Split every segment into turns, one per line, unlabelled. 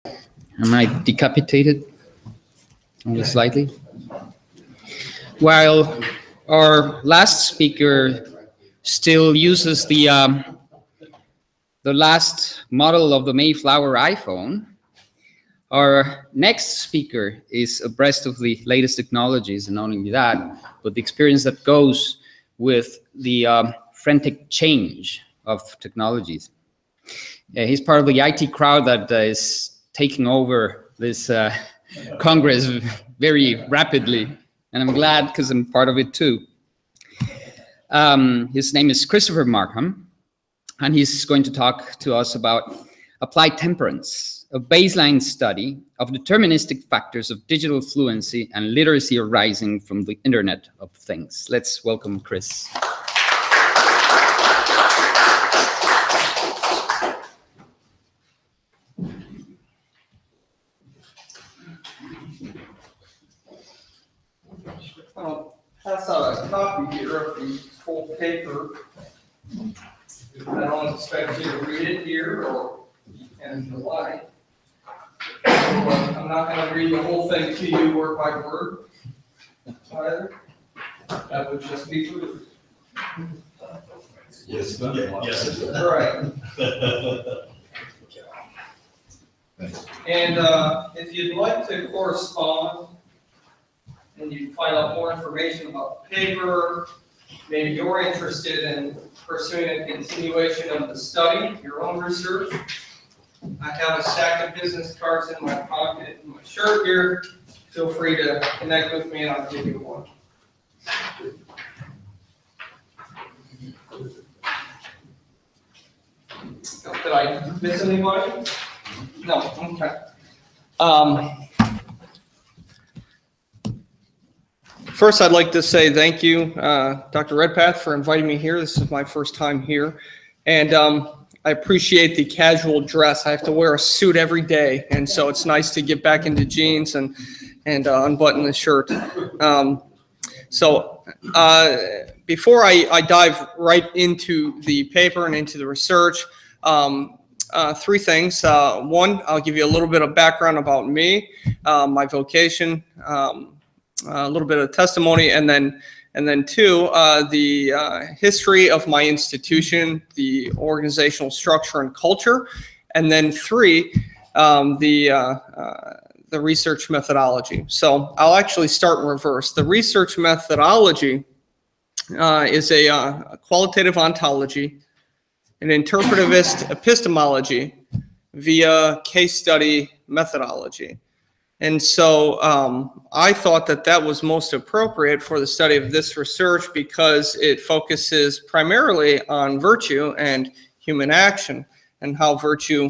Am I decapitated? Only slightly. While our last speaker still uses the last model of the Mayflower iPhone, our next speaker is abreast of the latest technologies, and not only that, but the experience that goes with the frantic change of technologies. He's part of the IT crowd that is taking over this Congress very rapidly, and I'm glad because I'm part of it too. His name is Christopher Markham, and he's going to talk to us about applied temperance, a baseline study of deterministic factors of digital fluency and literacy arising from the Internet of Things. Let's welcome Chris.
I'll pass out a copy here of the full paper. I don't expect you to read it here, or you can if you like. So, I'm not going to read the whole thing to you word by word either. That would just be rude.
Yes, yes.
All right. And if you'd like to correspond and you find out more information about the paper, maybe you're interested in pursuing a continuation of the study, your own research, I have a stack of business cards in my pocket in my shirt here. Feel free to connect with me and I'll give you one. Did I miss anybody? No, okay. First, I'd like to say thank you, Dr. Redpath, for inviting me here. This is my first time here. And I appreciate the casual dress. I have to wear a suit every day, and so it's nice to get back into jeans and unbutton the shirt. Before I dive right into the paper and into the research, three things. One, I'll give you a little bit of background about me, my vocation, a little bit of testimony, and then two, the history of my institution, the organizational structure and culture, and then three, the research methodology. So I'll actually start in reverse. The research methodology is a qualitative ontology, an interpretivist epistemology via case study methodology. And so I thought that was most appropriate for the study of this research because it focuses primarily on virtue and human action and how virtue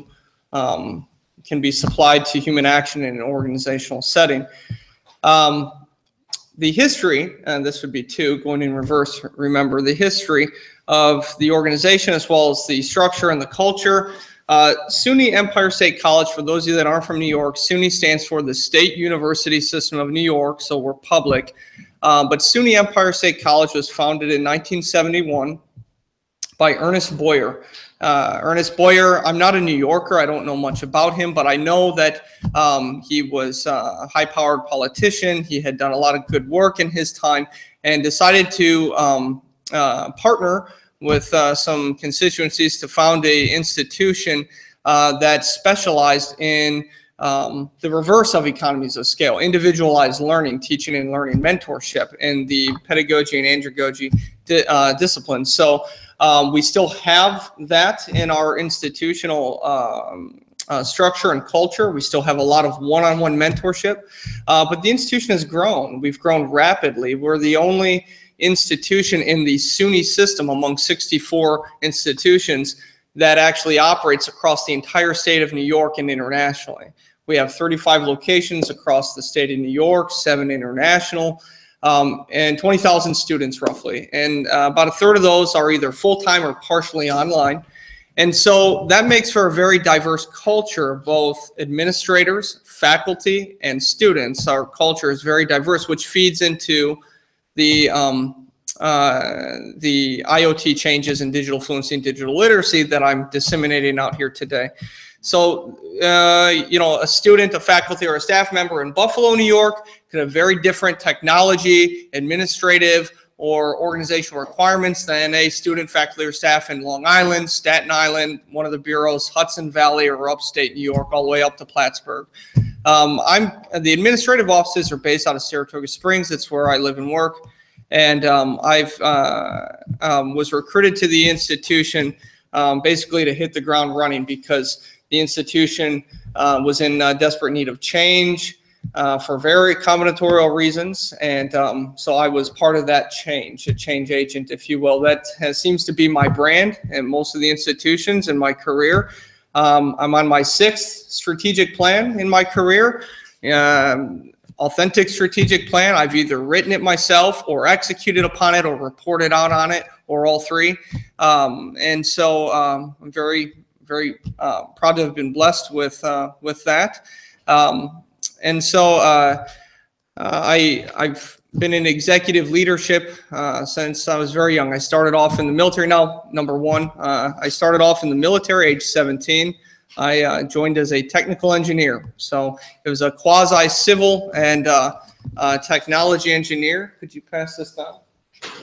can be supplied to human action in an organizational setting. The history, and this would be two, going in reverse, remember, the history of the organization as well as the structure and the culture. SUNY Empire State College, for those of you that aren't from New York, SUNY stands for the State University System of New York, so we're public. But SUNY Empire State College was founded in 1971 by Ernest Boyer. Ernest Boyer, I'm not a New Yorker, I don't know much about him, but I know that he was a high-powered politician. He had done a lot of good work in his time and decided to partner with some constituencies to found an institution that specialized in the reverse of economies of scale, individualized learning, teaching and learning, mentorship, and the pedagogy and andragogy disciplines. So we still have that in our institutional structure and culture. We still have a lot of one-on-one mentorship, but the institution has grown. We've grown rapidly. We're the only institution in the SUNY system among 64 institutions that actually operates across the entire state of New York and internationally. We have 35 locations across the state of New York, 7 international, and 20,000 students roughly. And about a third of those are either full-time or partially online. And so that makes for a very diverse culture, both administrators, faculty, and students. Our culture is very diverse, which feeds into the IoT changes in digital fluency and digital literacy that I'm disseminating out here today. So, a student, a faculty, or a staff member in Buffalo, New York could have very different technology, administrative, or organizational requirements than a student, faculty, or staff in Long Island, Staten Island, one of the bureaus, Hudson Valley, or upstate New York, all the way up to Plattsburgh. The administrative offices are based out of Saratoga Springs. That's where I live and work. And was recruited to the institution basically to hit the ground running, because the institution was in desperate need of change for very combinatorial reasons. And so I was part of that change, a change agent, if you will. That seems to be my brand in most of the institutions in my career. I'm on my 6th strategic plan in my career. Authentic strategic plan. I've either written it myself or executed upon it or reported out on it, or all three. And so I'm very, very proud to have been blessed with that. And so I've been in executive leadership since I was very young. I started off in the military. Now, number one, I started off in the military age 17. I joined as a technical engineer. So it was a quasi-civil and technology engineer. Could you pass this down?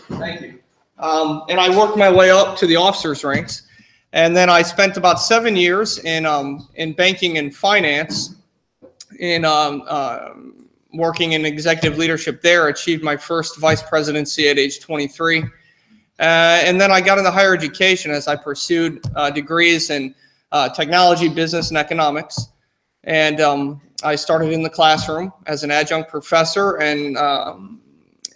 Thank you. And I worked my way up to the officers' ranks. And then I spent about 7 years in banking and finance, in working in executive leadership there. Achieved my first vice presidency at age 23. And then I got into higher education as I pursued degrees in technology, business, and economics. And I started in the classroom as an adjunct professor, and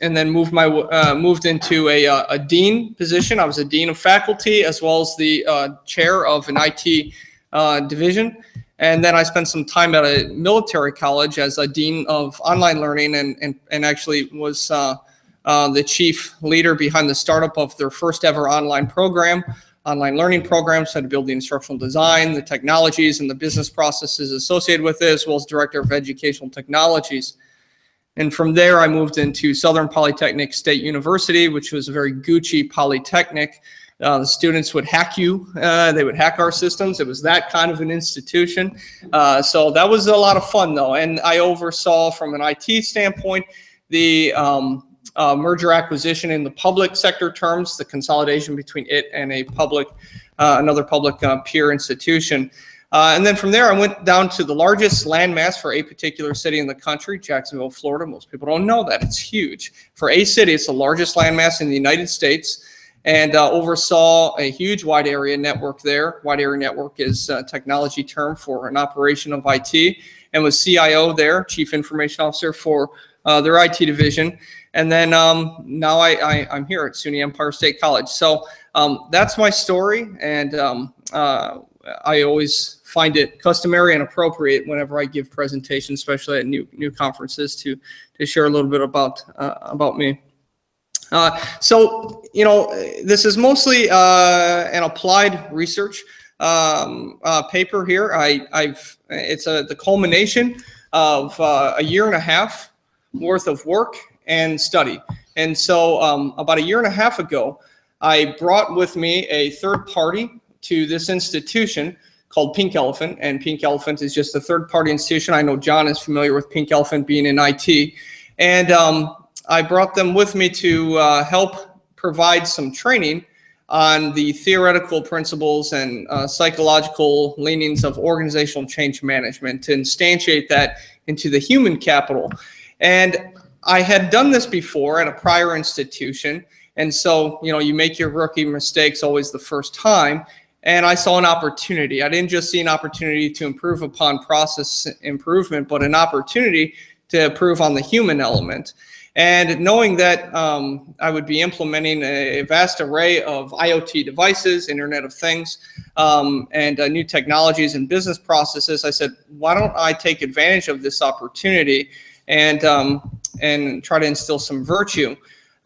then moved into a dean position. I was a dean of faculty as well as the chair of an IT division. And then I spent some time at a military college as a dean of online learning, and actually was the chief leader behind the startup of their first ever online learning program. So I had to build the instructional design, the technologies, and the business processes associated with it, as well as director of educational technologies. And from there, I moved into Southern Polytechnic State University, which was a very Gucci polytechnic. The students would hack you. They would hack our systems. It was that kind of an institution. So that was a lot of fun, though. And I oversaw, from an IT standpoint, the merger acquisition in the public sector terms, the consolidation between it and another public peer institution. And then from there, I went down to the largest landmass for a particular city in the country, Jacksonville, Florida. Most people don't know that. It's huge. For a city, it's the largest landmass in the United States, and oversaw a huge wide area network there. Wide area network is a technology term for an operation of IT, and was CIO there, Chief Information Officer for their IT division. And then now I'm here at SUNY Empire State College. So that's my story, and I always find it customary and appropriate whenever I give presentations, especially at new conferences, to share a little bit about me. So, this is mostly an applied research paper here. It's the culmination of a year and a half worth of work and study. And so about a year and a half ago, I brought with me a third party to this institution called Pink Elephant, and Pink Elephant is just a third-party institution. I know John is familiar with Pink Elephant, being in IT. And I brought them with me to help provide some training on the theoretical principles and psychological leanings of organizational change management, to instantiate that into the human capital. And I had done this before at a prior institution. And so, you make your rookie mistakes always the first time. And I saw an opportunity. I didn't just see an opportunity to improve upon process improvement, but an opportunity to improve on the human element. And knowing that I would be implementing a vast array of IoT devices, Internet of Things, and new technologies and business processes, I said, why don't I take advantage of this opportunity and try to instill some virtue?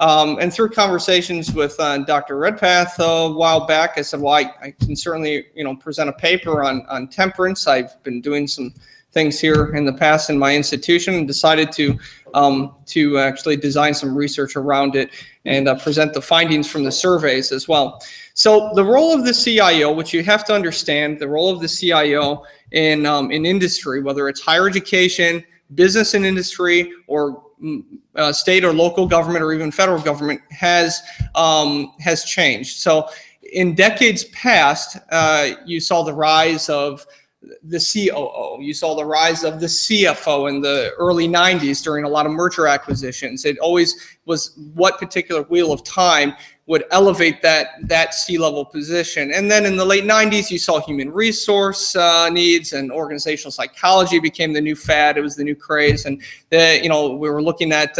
And through conversations with Dr. Redpath a while back, I said, well, I can certainly, present a paper on temperance. I've been doing some things here in the past in my institution and decided to actually design some research around it and present the findings from the surveys as well. So the role of the CIO, which you have to understand, the role of the CIO in industry, whether it's higher education, business and industry, or state or local government, or even federal government, has changed. So in decades past, you saw the rise of the COO. You saw the rise of the CFO in the early 90s during a lot of merger acquisitions. It always was what particular wheel of time would elevate that C-level position. And then in the late 90s, you saw human resource needs, and organizational psychology became the new fad. It was the new craze. And we were looking at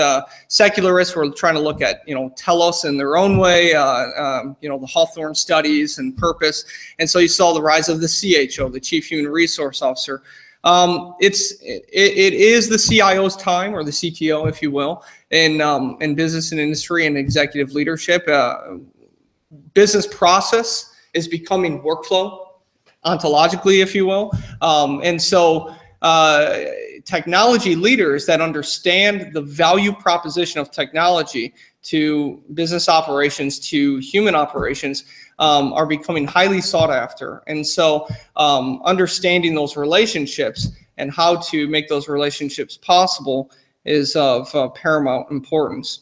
secularists were trying to look at, telos in their own way, the Hawthorne studies and purpose. And so you saw the rise of the CHO, the Chief Human Resource Officer. It is the CIO's time, or the CTO, if you will, in business and industry and executive leadership. Business process is becoming workflow, ontologically, if you will. And so technology leaders that understand the value proposition of technology to business operations, to human operations, are becoming highly sought after. And so understanding those relationships and how to make those relationships possible is of paramount importance.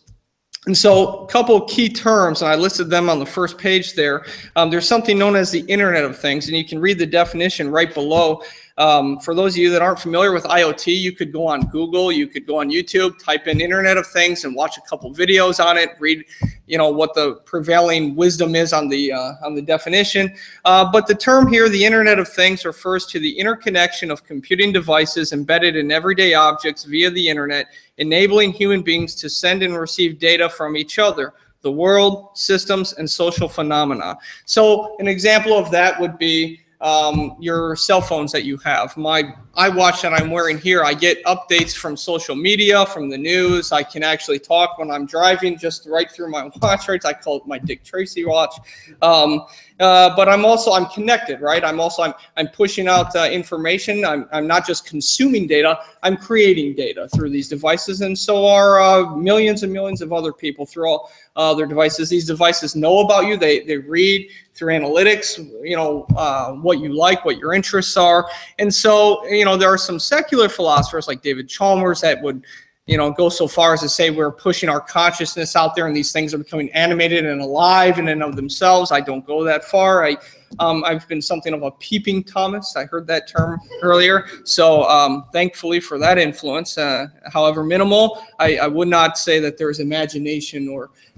And so a couple of key terms, and I listed them on the first page there. There's something known as the Internet of Things, and you can read the definition right below. For those of you that aren't familiar with IoT, you could go on Google, you could go on YouTube, type in Internet of Things and watch a couple videos on it, read what the prevailing wisdom is on the definition. But the term here, the Internet of Things, refers to the interconnection of computing devices embedded in everyday objects via the Internet, enabling human beings to send and receive data from each other, the world, systems, and social phenomena. So an example of that would be your cell phones that you have. My iWatch that I'm wearing here, I get updates from social media, from the news. I can actually talk when I'm driving just right through my watch. Right? I call it my Dick Tracy watch. But I'm connected, right? I'm pushing out information. I'm not just consuming data, I'm creating data through these devices, and so are millions and millions of other people through all their devices. These devices know about you. They read through analytics, what you like, what your interests are. And so, there are some secular philosophers like David Chalmers that would go so far as to say we're pushing our consciousness out there and these things are becoming animated and alive in and of themselves. I don't go that far. I've been something of a peeping Thomas. I heard that term earlier. So thankfully for that influence, however minimal, I would not say that there's imagination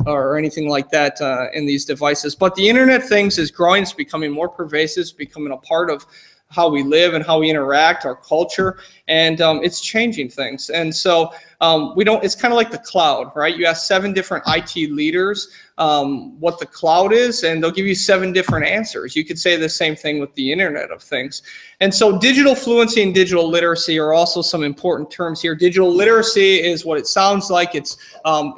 or anything like that in these devices. But the Internet of Things is growing. It's becoming more pervasive. It's becoming a part of how we live and how we interact, our culture, and it's changing things. And so it's kind of like the cloud, right? You ask 7 different IT leaders what the cloud is, and they'll give you 7 different answers. You could say the same thing with the Internet of Things. And so digital fluency and digital literacy are also some important terms here. Digital literacy is what it sounds like. It's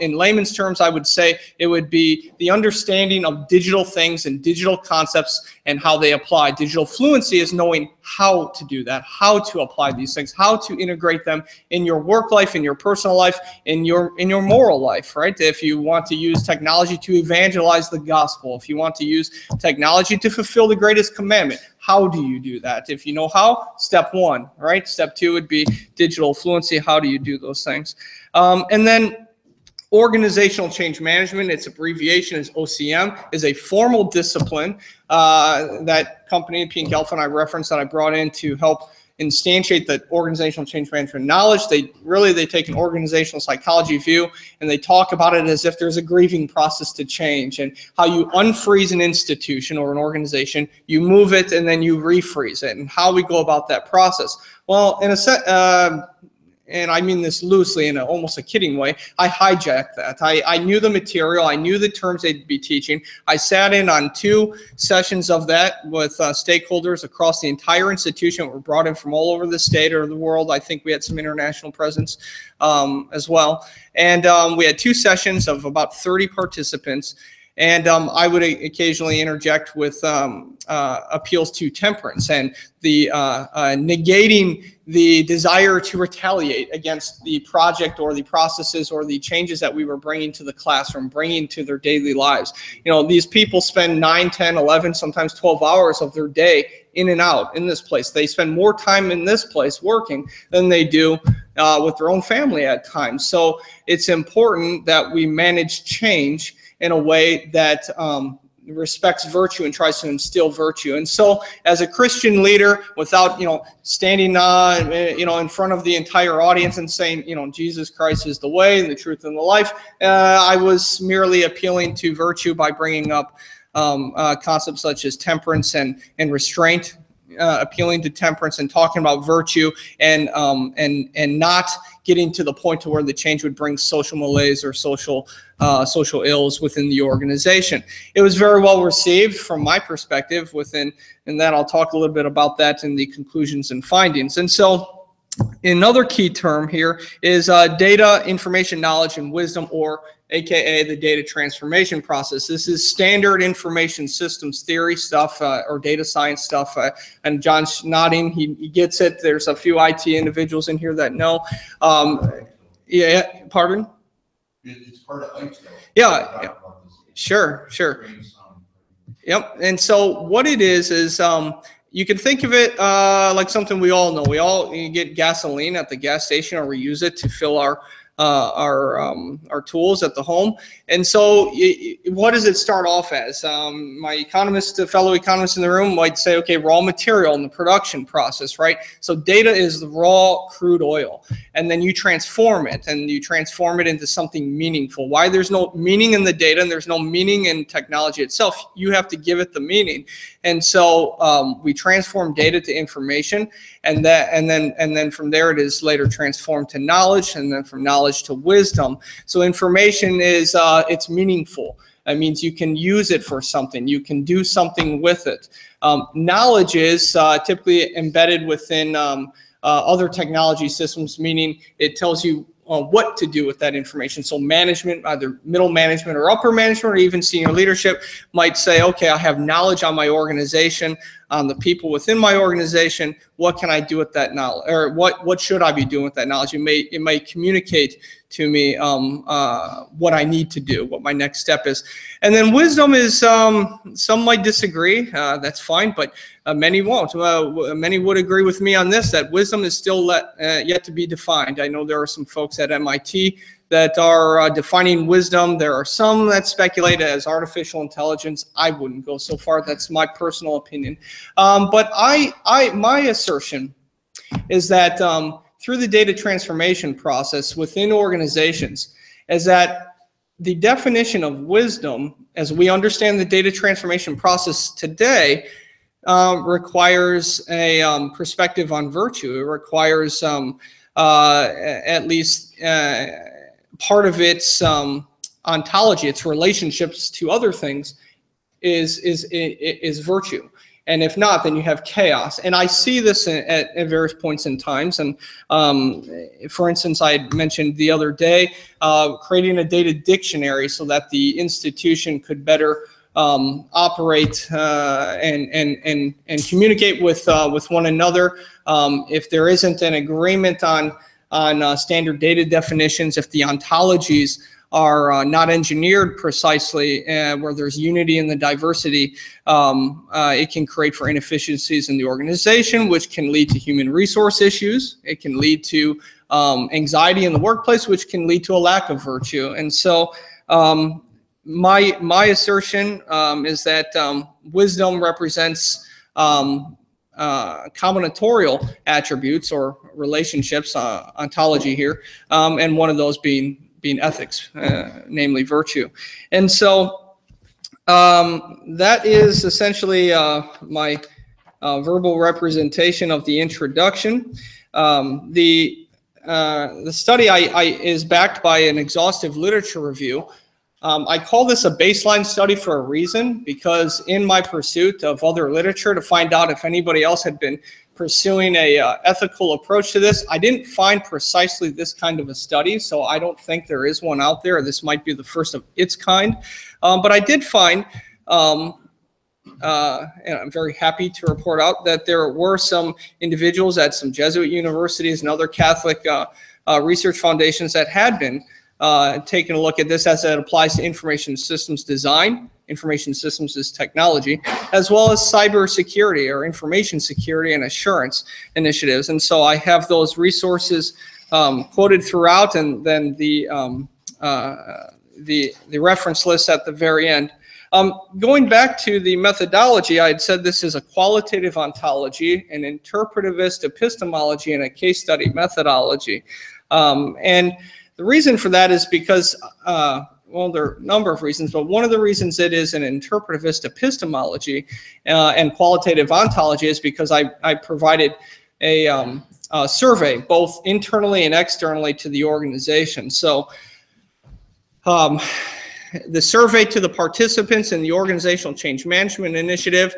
in layman's terms, I would say it would be the understanding of digital things and digital concepts and how they apply. Digital fluency is knowing how to do that, how to apply these things, how to integrate them in your work life, in your personal life, in your moral life, right? If you want to use technology to evangelize the gospel, if you want to use technology to fulfill the greatest commandment, how do you do that? If you know how, step 1, right? Step 2 would be digital fluency. How do you do those things? And then organizational change management, its abbreviation is OCM, is a formal discipline that company, P&K Alpha, and I referenced, that I brought in to help instantiate the organizational change management knowledge. They take an organizational psychology view and they talk about it as if there's a grieving process to change, and how you unfreeze an institution or an organization, you move it, and then you refreeze it, and how we go about that process. Well, in a and I mean this loosely in almost a kidding way, I hijacked that. I knew the material. I knew the terms they'd be teaching. I sat in on 2 sessions of that with stakeholders across the entire institution. Were brought in from all over the state or the world. I think we had some international presence as well. And we had 2 sessions of about 30 participants. And I would occasionally interject with appeals to temperance and the negating the desire to retaliate against the project or the processes or the changes that we were bringing to the classroom, bringing to their daily lives. You know, these people spend 9, 10, 11, sometimes 12 hours of their day in and out in this place. They spend more time in this place working than they do with their own family at times. So it's important that we manage change in a way that respects virtue and tries to instill virtue. And so as a Christian leader, without, standing in front of the entire audience and saying, Jesus Christ is the way, the truth, and the life, I was merely appealing to virtue by bringing up concepts such as temperance and restraint, appealing to temperance and talking about virtue, and not getting to the point to where the change would bring social malaise or social ills within the organization. It was very well received from my perspective and that I'll talk a little bit about that in the conclusions and findings. And so another key term here is data, information, knowledge, and wisdom, or AKA the data transformation process. This is standard information systems theory stuff or data science stuff. And John's nodding, he gets it. There's a few IT individuals in here that know. Yeah, pardon?
It's part of IOT.
Yeah. Sure. Yep. And so what it is you can think of it like something we all know. You get gasoline at the gas station, or we use it to fill our tools at the home. And so what does it start off as? My fellow economist in the room might say, okay, raw material in the production process, right? So data is the raw crude oil, and then you transform it into something meaningful. Why there's no meaning in the data and there's no meaning in technology itself, you have to give it the meaning. And so we transform data to information, and then from there it is later transformed to knowledge, and then from knowledge to wisdom. So information is it's meaningful. That means you can use it for something. You can do something with it. Knowledge is typically embedded within other technology systems, meaning it tells you what to do with that information. So management, either middle management or upper management, or even senior leadership might say, okay, I have knowledge on my organization, on the people within my organization. What can I do with that knowledge, or what should I be doing with that knowledge? It may communicate to me what I need to do, what my next step is. And then wisdom is, some might disagree, that's fine, but many won't. Many would agree with me on this, that wisdom is still yet to be defined. I know there are some folks at MIT that are defining wisdom. There are some that speculate as artificial intelligence. I wouldn't go so far. That's my personal opinion. But my assertion is that through the data transformation process within organizations, is that the definition of wisdom, as we understand the data transformation process today, requires a perspective on virtue. It requires at least part of its ontology, its relationships to other things, is virtue. And if not, then you have chaos. And I see this at various points in times. And for instance, I mentioned the other day creating a data dictionary so that the institution could better operate and communicate with one another. If there isn't an agreement on standard data definitions, if the ontologies are not engineered precisely, where there's unity in the diversity, it can create for inefficiencies in the organization, which can lead to human resource issues. It can lead to anxiety in the workplace, which can lead to a lack of virtue. And so my assertion is that wisdom represents combinatorial attributes or relationships, ontology here, and one of those being ethics, namely virtue. And so that is essentially my verbal representation of the introduction. The study is backed by an exhaustive literature review. I call this a baseline study for a reason, because in my pursuit of other literature to find out if anybody else had been pursuing a ethical approach to this. I didn't find precisely this kind of a study, so I don't think there is one out there. This might be the first of its kind. But I did find, and I'm very happy to report out, that there were some individuals at some Jesuit universities and other Catholic research foundations that had been taking a look at this as it applies to information systems design. Information systems is technology, as well as cybersecurity or information security and assurance initiatives. And so I have those resources quoted throughout, and then the reference list at the very end. Going back to the methodology, I had said this is a qualitative ontology, an interpretivist epistemology, and a case study methodology. And the reason for that is because well, there are a number of reasons, but one of the reasons it is an interpretivist epistemology and qualitative ontology is because I provided a survey, both internally and externally, to the organization. So the survey to the participants in the Organizational Change Management Initiative,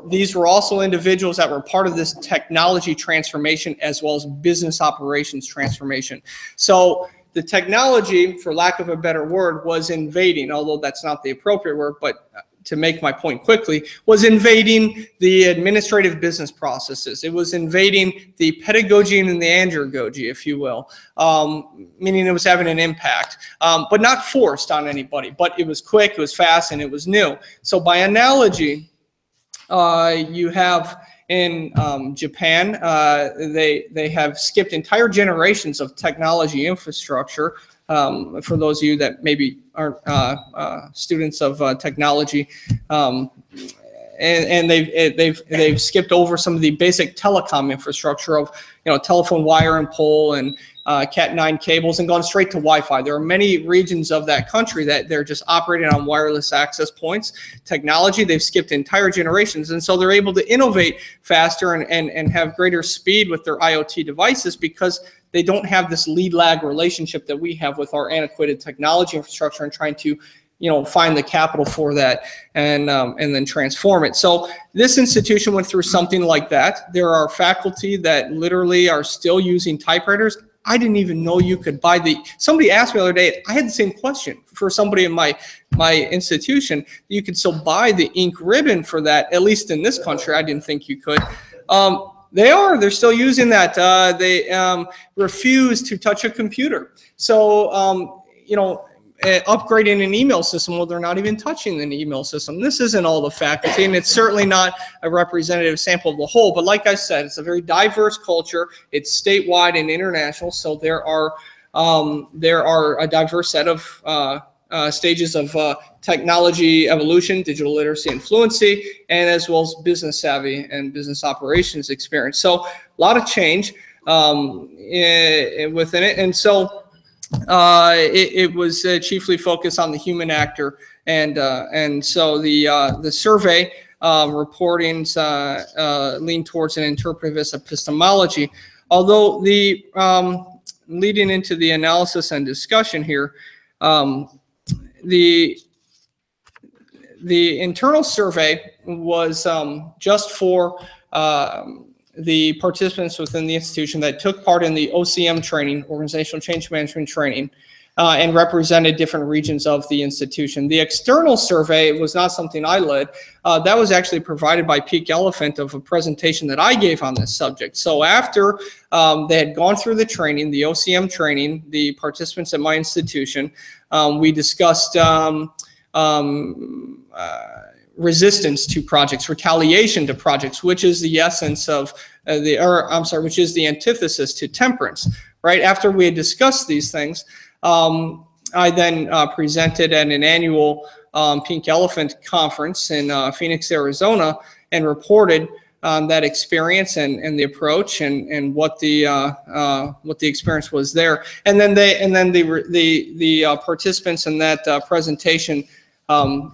these were also individuals that were part of this technology transformation as well as business operations transformation. So the technology, for lack of a better word, was invading, although that's not the appropriate word, but to make my point quickly, was invading the administrative business processes. It was invading the pedagogy and the andragogy, if you will, meaning it was having an impact, but not forced on anybody. But it was quick, it was fast, and it was new. So by analogy, you have in Japan, they have skipped entire generations of technology infrastructure. For those of you that maybe aren't students of technology, and they've skipped over some of the basic telecom infrastructure of telephone wire and pole and Cat9 cables and gone straight to Wi-Fi. There are many regions of that country that they're just operating on wireless access points. Technology, they've skipped entire generations, and so they're able to innovate faster and have greater speed with their IoT devices because they don't have this lead-lag relationship that we have with our antiquated technology infrastructure and trying to find the capital for that and then transform it. So this institution went through something like that. There are faculty that literally are still using typewriters. I didn't even know you could buy somebody asked me the other day, I had the same question for somebody in my institution. You could still buy the ink ribbon for that, at least in this country. I didn't think you could. They're still using that. They refuse to touch a computer. So, upgrading an email system, well, they're not even touching an email system. This isn't all the faculty, and it's certainly not a representative sample of the whole. But like I said, it's a very diverse culture. It's statewide and international, so there are a diverse set of stages of technology evolution, digital literacy and fluency, and as well as business savvy and business operations experience. So a lot of change within it, and so it was chiefly focused on the human actor, and so the survey reportings lean towards an interpretivist epistemology. Although the leading into the analysis and discussion here, the internal survey was just for the participants within the institution that took part in the OCM training, Organizational Change Management training, and represented different regions of the institution. The external survey was not something I led. That was actually provided by Peak Elephant of a presentation that I gave on this subject. So after they had gone through the training, the OCM training, the participants at my institution, we discussed resistance to projects, retaliation to projects, which is the essence of which is the antithesis to temperance, right? After we had discussed these things, I then presented at an annual Pink Elephant conference in Phoenix, Arizona, and reported on that experience and the approach and what the experience was there. And then the participants in that presentation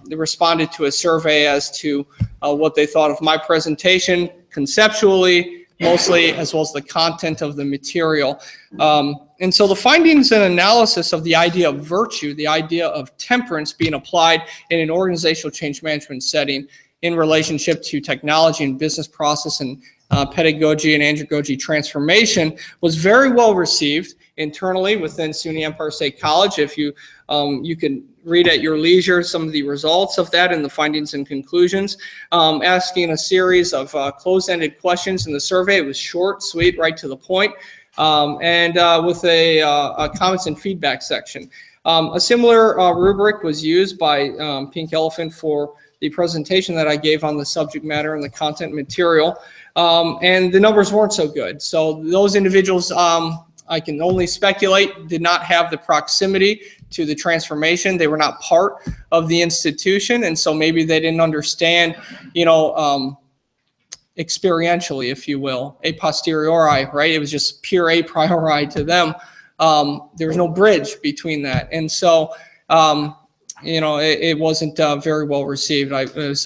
they responded to a survey as to what they thought of my presentation conceptually, mostly, as well as the content of the material. And so the findings and analysis of the idea of virtue, the idea of temperance being applied in an organizational change management setting in relationship to technology and business process and pedagogy and andragogy transformation was very well received internally within SUNY Empire State College. If you can read at your leisure some of the results of that and the findings and conclusions, asking a series of closed-ended questions in the survey. It was short, sweet, right to the point, and with a comments and feedback section. A similar rubric was used by Pink Elephant for the presentation that I gave on the subject matter and the content material, and the numbers weren't so good. So those individuals, I can only speculate, did not have the proximity to the transformation. They were not part of the institution, and so maybe they didn't understand, experientially, if you will, a posteriori, right? It was just pure a priori to them. There was no bridge between that, and so it wasn't very well received. It was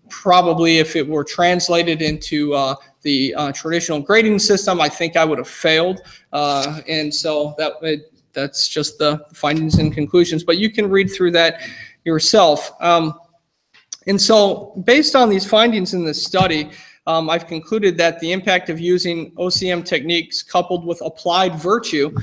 probably, if it were translated into the traditional grading system, I think I would have failed, and so that's just the findings and conclusions. But you can read through that yourself. And so based on these findings in this study, I've concluded that the impact of using OCM techniques coupled with applied virtue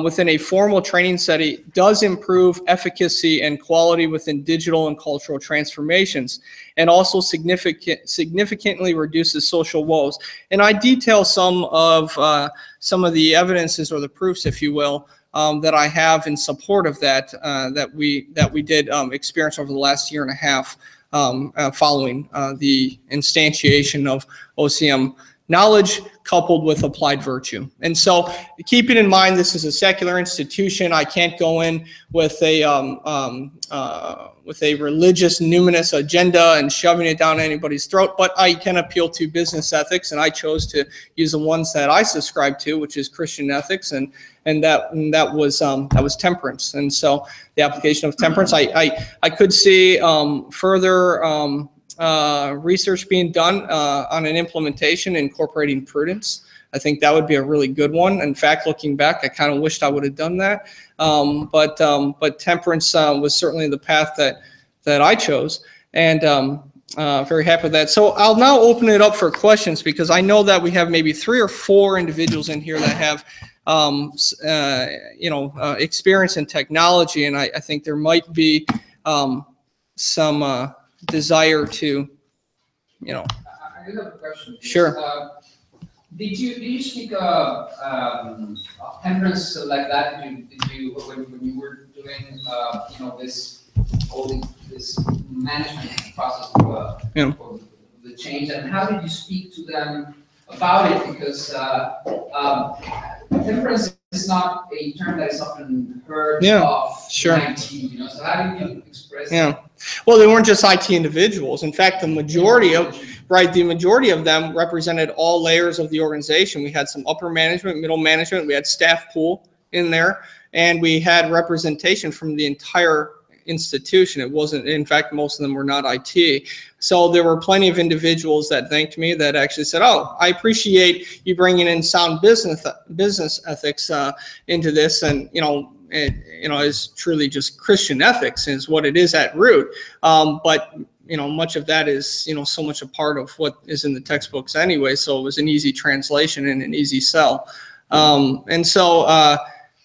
within a formal training setting does improve efficacy and quality within digital and cultural transformations, and also significantly reduces social woes. And I detail some of the evidences, or the proofs, if you will, that I have in support of that, that we did experience over the last year and a half, following the instantiation of OCM knowledge coupled with applied virtue. And so keeping in mind, this is a secular institution. I can't go in with a religious numinous agenda and shoving it down anybody's throat, but I can appeal to business ethics, and I chose to use the ones that I subscribe to, which is Christian ethics, and that was temperance. And so the application of temperance, I could see further research being done on an implementation incorporating prudence. I think that would be a really good one. In fact, looking back, I kind of wished I would have done that. But temperance was certainly the path that I chose, and very happy with that. So I'll now open it up for questions, because I know that we have maybe 3 or 4 individuals in here that have experience in technology, and I think there might be some desire to,
I do have a question.
Sure.
Did you speak of temperance like that? Did you when you were doing this management process for the change, and how did you speak to them about it? Because temperance is not a term that is often heard of in IT, so how did you express it?
Well, they weren't just IT individuals. In fact, the majority of them represented all layers of the organization. We had some upper management, middle management, we had staff pool in there, and we had representation from the entire institution. It wasn't, in fact, most of them were not IT. So there were plenty of individuals that thanked me, that actually said, "Oh, I appreciate you bringing in sound business ethics into this, and it is truly just Christian ethics is what it is at root." But much of that is so much a part of what is in the textbooks anyway. So it was an easy translation and an easy sell. And so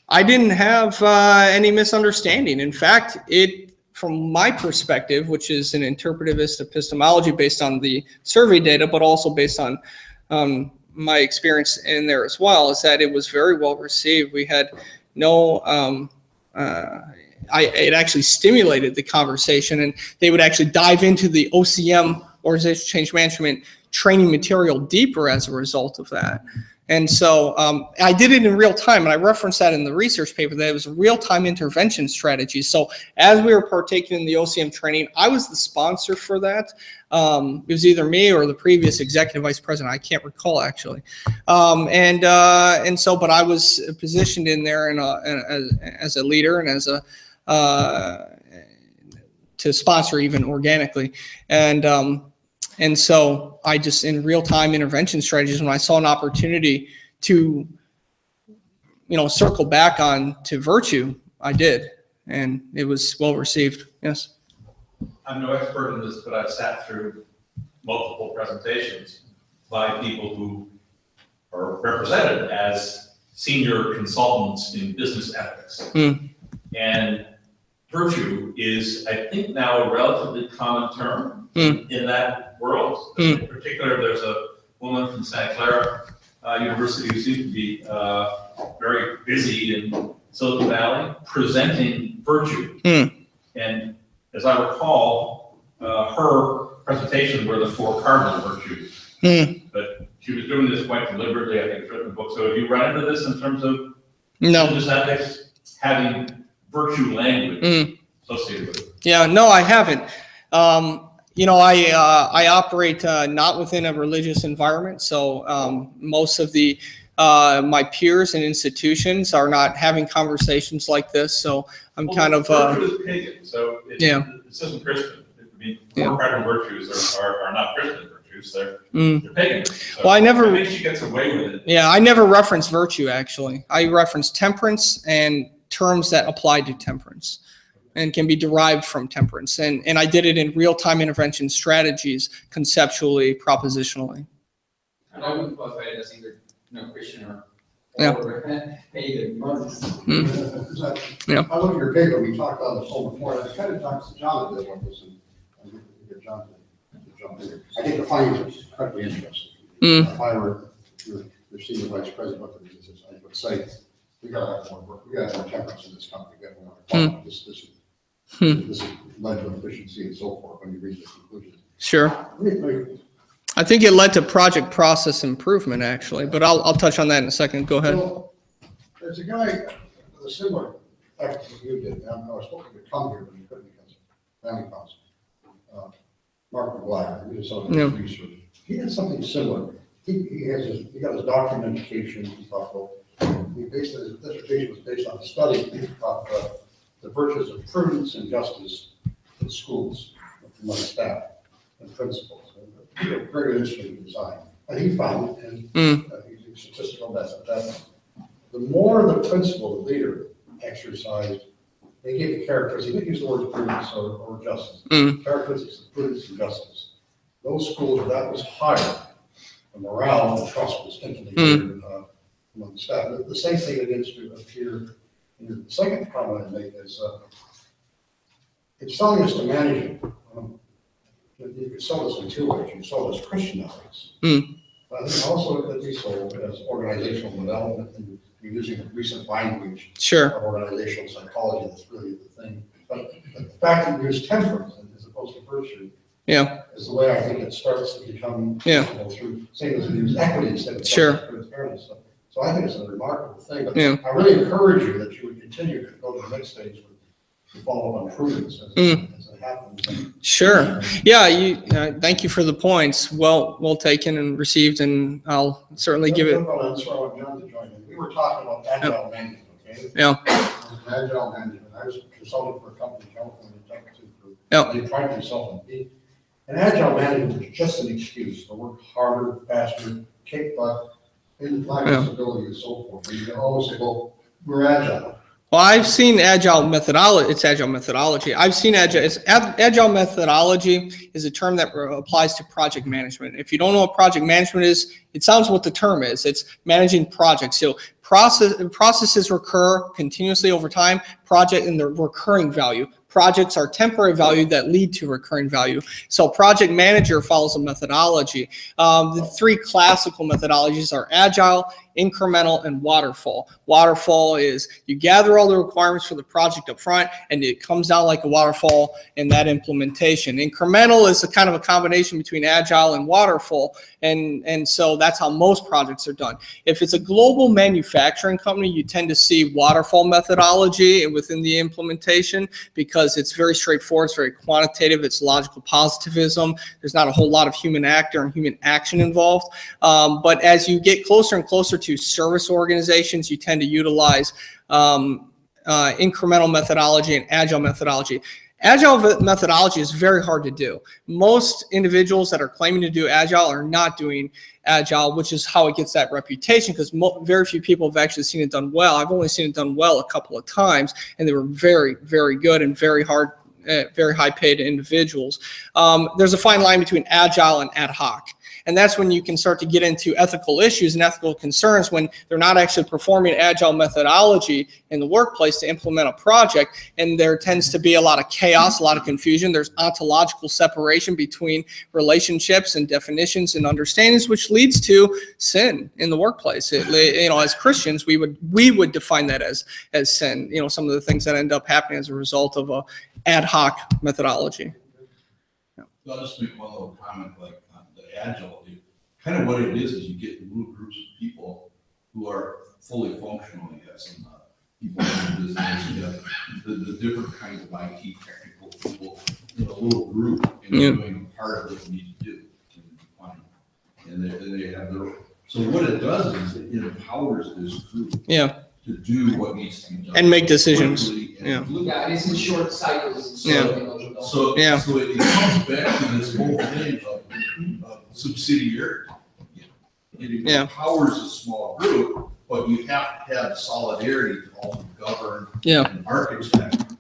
I didn't have any misunderstanding. In fact, from my perspective, which is an interpretivist epistemology based on the survey data, but also based on my experience in there as well, is that it was very well received. We had no, it actually stimulated the conversation, and they would actually dive into the OCM, Organizational Change Management, training material deeper as a result of that. And so I did it in real time, and I referenced that in the research paper, that it was a real-time intervention strategy. So as we were partaking in the OCM training, I was the sponsor for that. It was either me or the previous executive vice president. I can't recall, actually. And so, but I was positioned in there as a leader and as to sponsor even organically. And so I just, in real-time intervention strategies, when I saw an opportunity to, circle back on to virtue, I did, and it was well received. Yes.
I'm no expert in this, but I've sat through multiple presentations.
by people who are represented as senior consultants in business ethics. And virtue is, I think, now a relatively common term in that world. In particular, there's a woman from Santa Clara University who seems to be very busy in Silicon Valley presenting virtue. And as I recall, her presentation were the 4 cardinal virtues. But she was doing this quite deliberately. I think it's written a book. So have you run into this in terms of business ethics, having virtue language associated with it?
Yeah, no, I haven't. You know, I operate not within a religious environment, so most of the my peers and institutions are not having conversations like this. So I'm kind of
virtue is pagan, so it isn't Christian. I mean, 4 cardinal virtues are not Christian virtues; they're pagan. So
well, I think
she gets away with it.
Yeah, I never reference virtue actually. I reference temperance and terms that apply to temperance and can be derived from temperance. And I did it in real-time intervention strategies, conceptually, propositionally.
And I wouldn't qualify it as either Christian or pagan.
I look at your paper, we talked about this whole before, and it kind of talks to John a bit about this, and I think we get John to jump in here. I think the findings are incredibly interesting. If I were your senior vice president, what the business is, I would say, we gotta have more work. We gotta have more temperance in this company. We gotta have more this has led to efficiency and so forth when you reach the conclusion.
Sure. I think it led to project process improvement actually, but I'll touch on that in a second. Go ahead.
Well, there's a guy with a similar effort that you did. I was hoping to come here, but he couldn't because of family problems. Mark McGuire, he did some research. He did something similar. He got his doctorate in education. He thought, well, his dissertation was based on a study of the virtues of prudence and justice in schools among staff and principals. Very interesting design. And he found, and using statistical methods, that the more the principal, the leader, exercised, they gave the characteristics, he didn't use the word prudence or justice, characteristics of prudence and justice. Those schools where that was higher, the morale and the trust was infinitely greater among the staff. The same thing begins to appear in the second comment I make is it's telling us to manage it. You could sell this in 2 ways. You sell it as Christian ethics, but I think also it could be sold as organizational development and using the recent language of organizational psychology. That's really the thing. But the fact that you use temperance as opposed to virtue is the way I think it starts to become through same as we use equity instead of transparency. So I think it's a remarkable thing. But I really encourage you that you would continue to go to the next stage to follow up on prudence as it happens.
Sure. Yeah. Thank you for the points. Well taken and received, and I'll certainly give it.
We were talking about agile management. Okay. Agile management. I was consulting for a company in California, they tried to consult on and agile management is just an excuse to work harder, faster, kick butt, inflexibility, and so forth. And you can always say, well, we're agile.
Well, I've seen agile methodology. It's agile methodology. I've seen agile methodology is a term that applies to project management. If you don't know what project management is, it sounds what the term is. It's managing projects. So processes recur continuously over time. Project and the recurring value. Projects are temporary value that lead to recurring value. So project manager follows a methodology. The 3 classical methodologies are agile, incremental, and waterfall. Waterfall is you gather all the requirements for the project up front and it comes down like a waterfall in that implementation. Incremental is a kind of a combination between agile and waterfall, and so that's how most projects are done. If it's a global manufacturing company, you tend to see waterfall methodology within the implementation because it's very straightforward, it's very quantitative, it's logical positivism. There's not a whole lot of human actor and human action involved. But as you get closer and closer to service organizations, you tend to utilize incremental methodology and agile methodology. Agile methodology is very hard to do. Most individuals that are claiming to do agile are not doing agile, which is how it gets that reputation, because very few people have actually seen it done well. I've only seen it done well a couple of times, and they were very, very good and very high paid individuals. There's a fine line between agile and ad hoc. And that's when you can start to get into ethical issues and ethical concerns when they're not actually performing agile methodology in the workplace to implement a project. And there tends to be a lot of chaos, a lot of confusion. There's ontological separation between relationships and definitions and understandings, which leads to sin in the workplace. As Christians, we would define that as sin. Some of the things that end up happening as a result of a ad hoc methodology.
I'll just make one little comment, like on the agile. Kind of what it is you get little groups of people who are fully functional. You have some people in business, you have the different kinds of IT technical people in a little group, and they're doing part of what you need to do. And they have their. So what it does is it empowers this group to do what needs to be done
and make decisions.
Yeah, it is in short cycles.
So it comes back to this whole thing of subsidiarity. It empowers a small group, but you have to have solidarity to also govern and architect,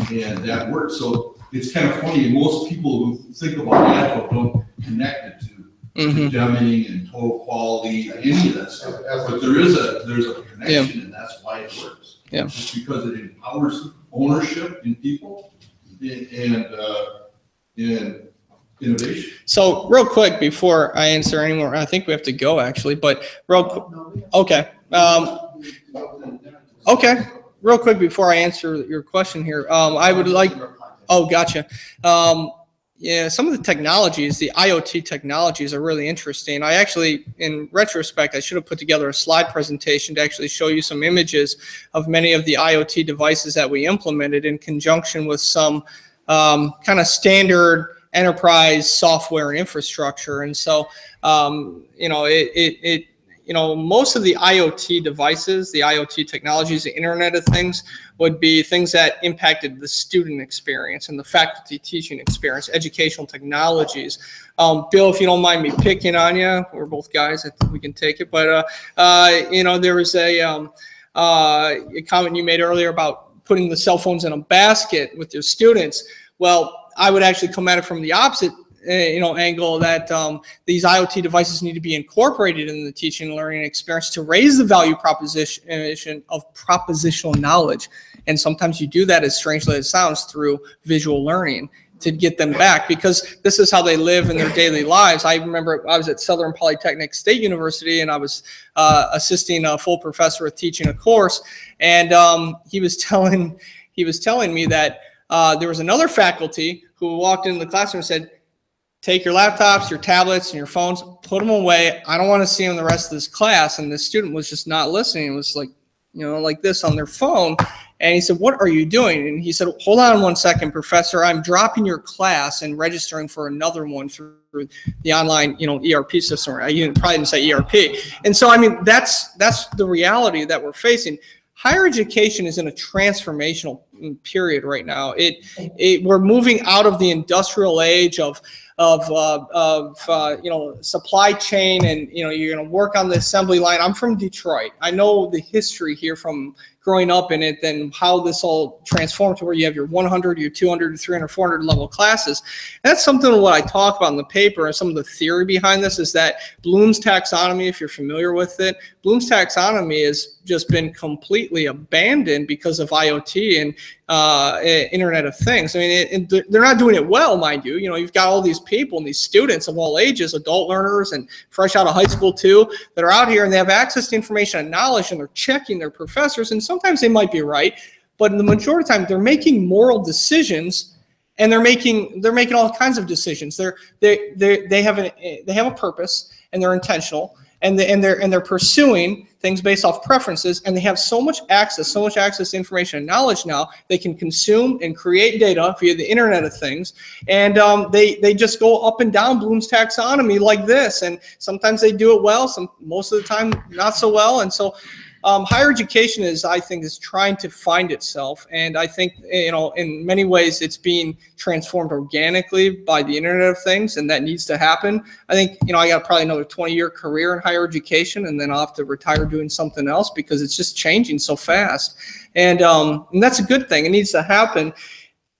and that works. So it's kind of funny. Most people who think about agile don't connect it to condemning and total quality, any of that stuff. But there's a connection, and that's why it works.
Yeah,
just because it empowers ownership in people and innovation.
So real quick before I answer any more, I think we have to go actually, but okay. Okay, real quick before I answer your question here, I would like, gotcha. Some of the technologies, the IoT technologies are really interesting. I actually, in retrospect, I should have put together a slide presentation to actually show you some images of many of the IoT devices that we implemented in conjunction with some kind of standard enterprise software and infrastructure. And so, most of the IoT devices, the IoT technologies, the Internet of Things would be things that impacted the student experience and the faculty teaching experience, educational technologies. Bill, if you don't mind me picking on you, we're both guys, I think we can take it. But, there was a comment you made earlier about putting the cell phones in a basket with your students. Well, I would actually come at it from the opposite angle that these IoT devices need to be incorporated in the teaching and learning experience to raise the value proposition of propositional knowledge. And sometimes you do that, as strangely as it sounds, through visual learning to get them back, because this is how they live in their daily lives. I remember I was at Southern Polytechnic State University, and I was assisting a full professor with teaching a course, and he was telling me that there was another faculty who walked into the classroom and said, take your laptops, your tablets, and your phones, put them away. I don't want to see them the rest of this class. And the student was just not listening. It was like, like this on their phone. And he said, what are you doing? And he said, hold on one second, professor. I'm dropping your class and registering for another one through the online, ERP system. You probably didn't say ERP. And so, that's the reality that we're facing. Higher education is in a transformational period right now. We're moving out of the industrial age of supply chain, and you're going to work on the assembly line. I'm from Detroit. I know the history here from growing up in it, and how this all transformed to where you have your 100, your 200, your 300, 400 level classes. And that's something what I talk about in the paper, and some of the theory behind this is that Bloom's taxonomy, if you're familiar with it, Bloom's taxonomy has just been completely abandoned because of IoT and Internet of Things. They're not doing it well, mind you. You've got all these people and these students of all ages, adult learners and fresh out of high school too, that are out here and they have access to information and knowledge, and they're checking their professors, and sometimes they might be right, but in the majority of the time they're making moral decisions, and they're making all kinds of decisions. They have a purpose, and they're intentional, and they're pursuing things based off preferences, and they have so much access to information and knowledge now. They can consume and create data via the Internet of Things, and they just go up and down Bloom's taxonomy like this. And sometimes they do it well, most of the time not so well. And so higher education is trying to find itself, and I think in many ways it's being transformed organically by the Internet of Things, and that needs to happen. I think I got probably another 20-year career in higher education, and then I'll have to retire doing something else because it's just changing so fast, and that's a good thing. It needs to happen.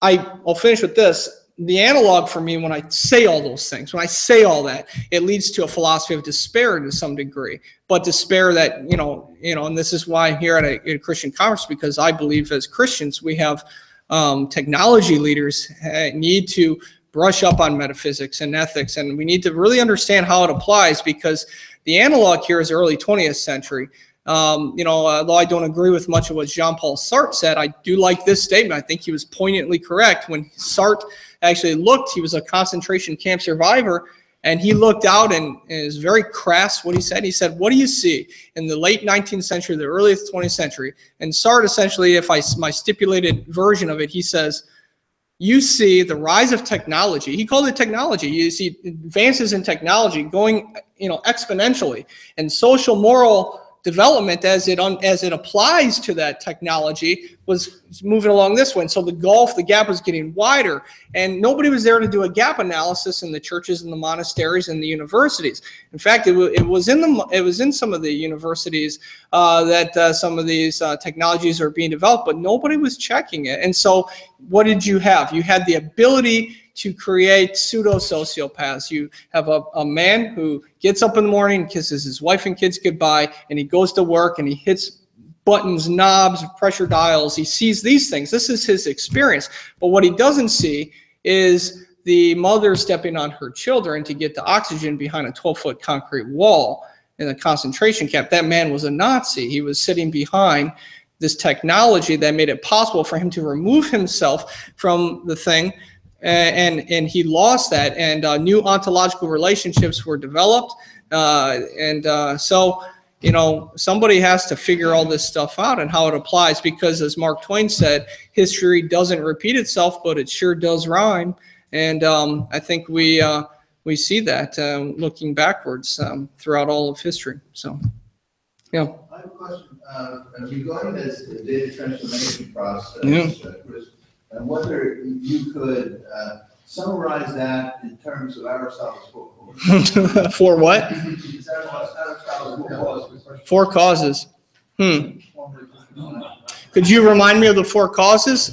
I'll finish with this. the analog for me, when I say all those things, when I say all that, it leads to a philosophy of despair to some degree, but despair that, and this is why I'm here at a Christian conference, because I believe as Christians, we have technology leaders need to brush up on metaphysics and ethics, and we need to really understand how it applies, because the analog here is early 20th century. Although I don't agree with much of what Jean-Paul Sartre said, I do like this statement. I think he was poignantly correct. When Sartre actually looked, he was a concentration camp survivor, and he looked out, and it was very crass what he said. He said, what do you see in the late 19th century, the early 20th century? And Sartre essentially, my stipulated version of it, he says, you see the rise of technology. He called it technology. You see advances in technology going, exponentially, and social moral development as it applies to that technology was moving along this way. And so the gap was getting wider, and nobody was there to do a gap analysis in the churches and the monasteries and the universities. In fact, it was in some of the universities that some of these technologies are being developed, but nobody was checking it. And so what did you have? You had the ability to create pseudo-sociopaths. You have a man who gets up in the morning, kisses his wife and kids goodbye, and he goes to work and he hits buttons, knobs, pressure dials. He sees these things. This is his experience. But what he doesn't see is the mother stepping on her children to get the oxygen behind a 12-foot concrete wall in a concentration camp. That man was a Nazi. He was sitting behind this technology that made it possible for him to remove himself from the thing. And he lost that, and new ontological relationships were developed. So somebody has to figure all this stuff out and how it applies, because as Mark Twain said, history doesn't repeat itself, but it sure does rhyme. And I think we see that looking backwards throughout all of history. So, yeah.
I have a question regarding this data transformation process, Chris. And whether you could summarize that in terms of Aristotle's four causes.
For what? Four causes. Could you remind me of the four causes?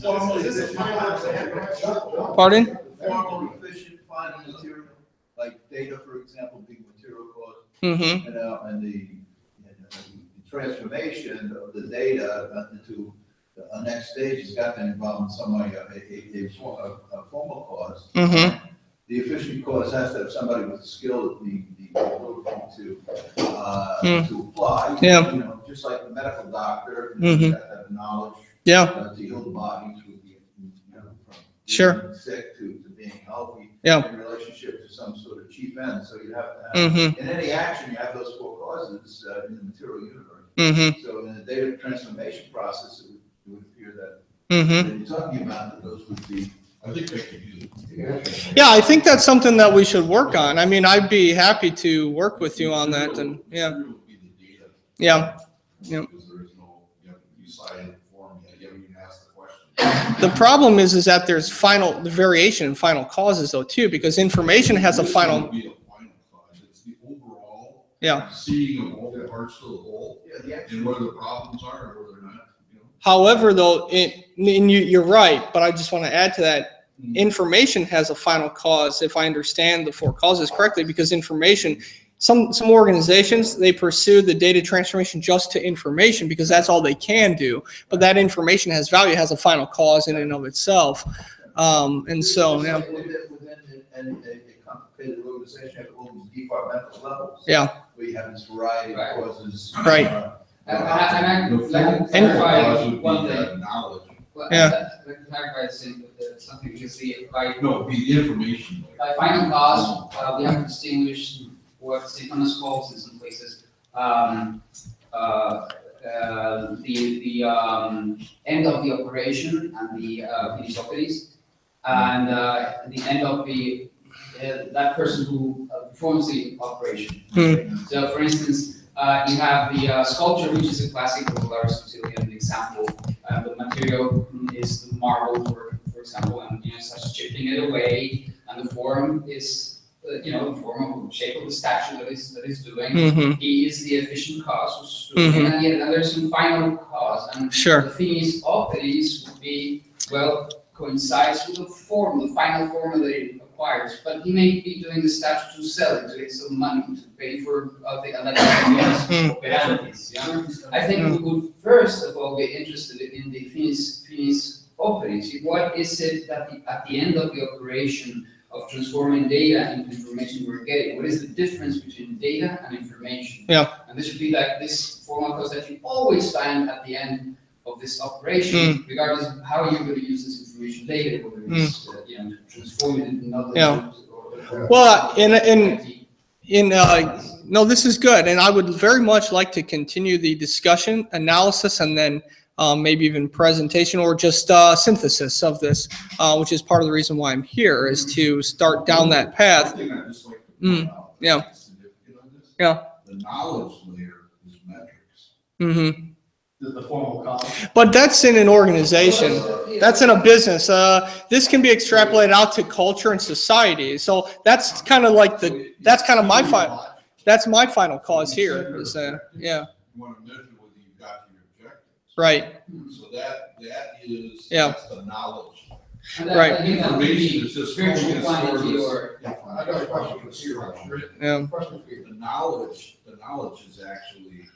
Pardon?
Formal, efficient, final material, like data, for example, being material cause.
Mm-hmm.
And the transformation of the data into a next stage has got to involve in some way a formal cause.
Mm-hmm.
The efficient cause has to have somebody with the skill, the ability to apply.
Yeah.
Just like the medical doctor,
Mm-hmm.
you have to have knowledge.
Yeah.
To heal the body, from
Sure.
being sick to being healthy.
Yeah.
In relationship to some sort of chief end. So you have to have,
Mm-hmm.
in any action, you have those four causes in the material universe.
Mm-hmm.
So in the data transformation process, it would appear that
Mm-hmm.
you're talking about that those would be.
I think I could do it.
Yeah, I think that's something that we should work on. I mean, I'd be happy to work with you on that, and yeah. Yeah. Yeah.
Because there is no, you have to decide form, you haven't even asked the question.
The problem is that there's the variation in final causes though too, because information has a final.
Be a final cause. It's the overall.
Yeah.
Seeing of all the parts of the whole, and whether the problems are or whether not.
However, though, you're right, but I just want to add to that. Information has a final cause, if I understand the four causes correctly, because information, some organizations, they pursue the data transformation just to information because that's all they can do. But that information has value, has a final cause in and of itself. And so, yeah.
Within a complicated organization, you have all these departmental levels.
Yeah.
Where you have this variety of causes.
Right.
And I'd like to
Cause
clarify
would
one
be
thing.
that knowledge.
Well,
Yeah.
I'd like to clarify something because
No, be the information.
by final cause, we have to distinguish what St. Thomas calls in some places the end of the operation and the finis operis, and the end of that person who performs the operation. So, for instance, you have the sculpture, which is a classical Aristotelian example. The material is the marble, for example, and starts chipping it away, and the form is the form of shape of the statue that is doing.
Mm-hmm.
He is the efficient cause, and then there's some final cause, and
Sure.
the finis operis would be coincides with the form, the final formula that it acquires, but he may be doing the statute to sell it, to get some money, to pay for the electric penalties. Yeah? I think we would first of all be interested in the finis operis. What is it that at the end of the operation of transforming data into information we're getting? What is the difference between data and information?
Yeah.
And this should be like this formal cost that you always find at the end of this operation, regardless of how you're going to use this information later, whether it's to transform it into knowledge.
Yeah. Well, no, this is good, and I would very much like to continue the discussion, analysis, and then maybe even presentation or just synthesis of this, which is part of the reason why I'm here, is to start down that path. Yeah. Yeah.
The knowledge layer is metrics.
Mm-hmm.
The formal cost.
But that's in an organization. That's in a business. This can be extrapolated out to culture and society. So that's kind of like that's kind of my final cause here. Is yeah.
You want to measure whether you've got your objectives.
Right.
So that is
that's
the knowledge.
Right.
Information is just
spiritual quantity
I got a question for you.
Yeah.
Question for you.
The knowledge is actually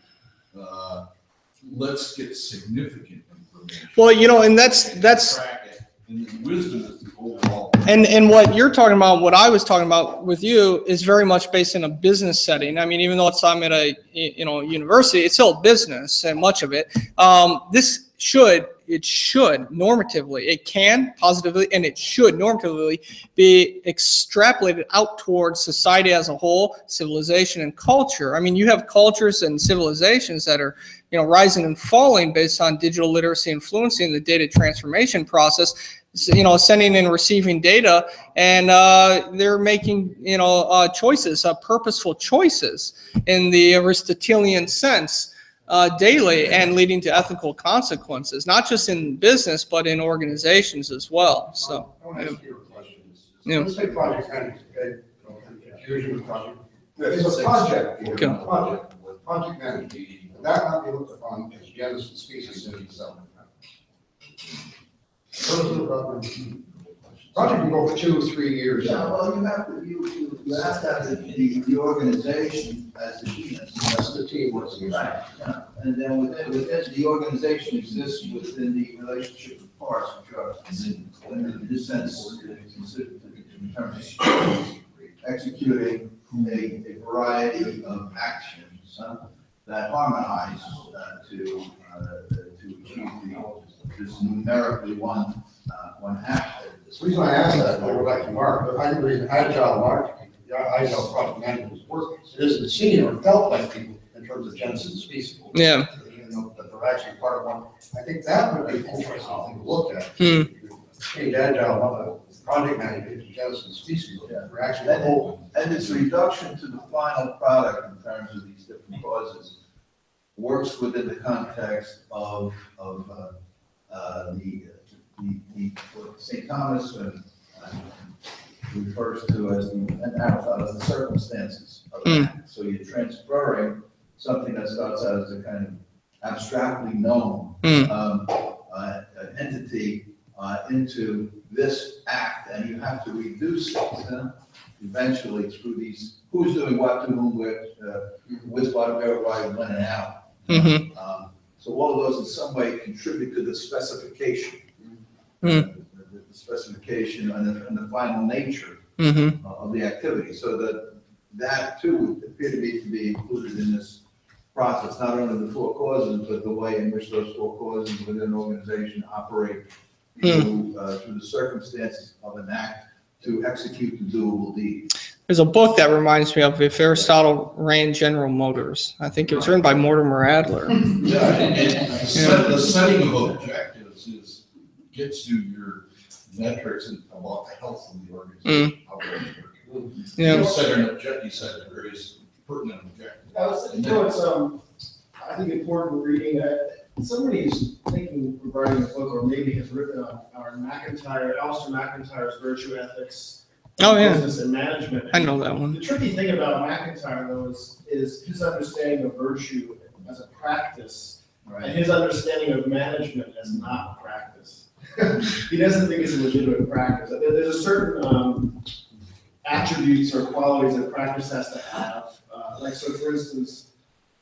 let's get significant information.
Well, and that's
Track it, and then wisdom is the overall.
and what you're talking about, what I was talking about with you, is very much based in a business setting. I mean, even though I'm at a university, it's still business, and much of it. This should normatively, it can positively, and it should normatively be extrapolated out towards society as a whole, civilization and culture. I mean, you have cultures and civilizations that are, rising and falling based on digital literacy and fluency in the data transformation process, sending and receiving data, and they're making, choices, purposeful choices in the Aristotelian sense. Daily, and leading to ethical consequences, not just in business, but in organizations as well. So,
I want to ask you a question. Let's say project management, okay? Confusion with project. There's a project here, project management. That might be looked upon as genus and species in itself. Project can go for 2 or 3 years.
Yeah, well, you have to have the organization as the genus.
That's the team works together.
Right, yeah. And then within the organization exists within the relationship of parts, which are in this sense considered in terms of executing a variety of actions that harmonize to achieve this numerically one act.
The reason I asked that, I go back to Mark, I agree with agile marketing, agile project management is working. It isn't seen or felt by people in terms of genesis and species.
Yeah.
That they're actually part of one. I think that would be an interesting thing to look at. Change agile project management to genesis and species. We're actually whole.
And its reduction to the final product in terms of these different causes works within the context of what St. Thomas refers to as the circumstances of an act. So you're transferring something that starts out as a kind of abstractly known entity into this act, and you have to reduce it eventually through these who's doing what to whom, with what, where, why, when, and how. So all of those in some way contribute to the specification. The specification and the final nature of the activity, so that too would appear to be included in this process, not only the 4 causes, but the way in which those 4 causes within an organization operate through the circumstances of an act to execute the doable deed.
There's a book that reminds me of if Aristotle ran General Motors. I think it was written by Mortimer Adler.
The setting of objectives gets you your metrics about the health of the organization.
Yeah.
You set an objective, you set various pertinent objectives.
I think important reading. Somebody's thinking regarding the book, or maybe has written on Alistair McIntyre's Virtue Ethics.
Oh, yeah.
Business and Management.
I know that one.
The tricky thing about McIntyre, though, is his understanding of virtue as a practice, and his understanding of management as not practice. he doesn't think it's a legitimate practice. There's a certain attributes or qualities that practice has to have. Like, so for instance,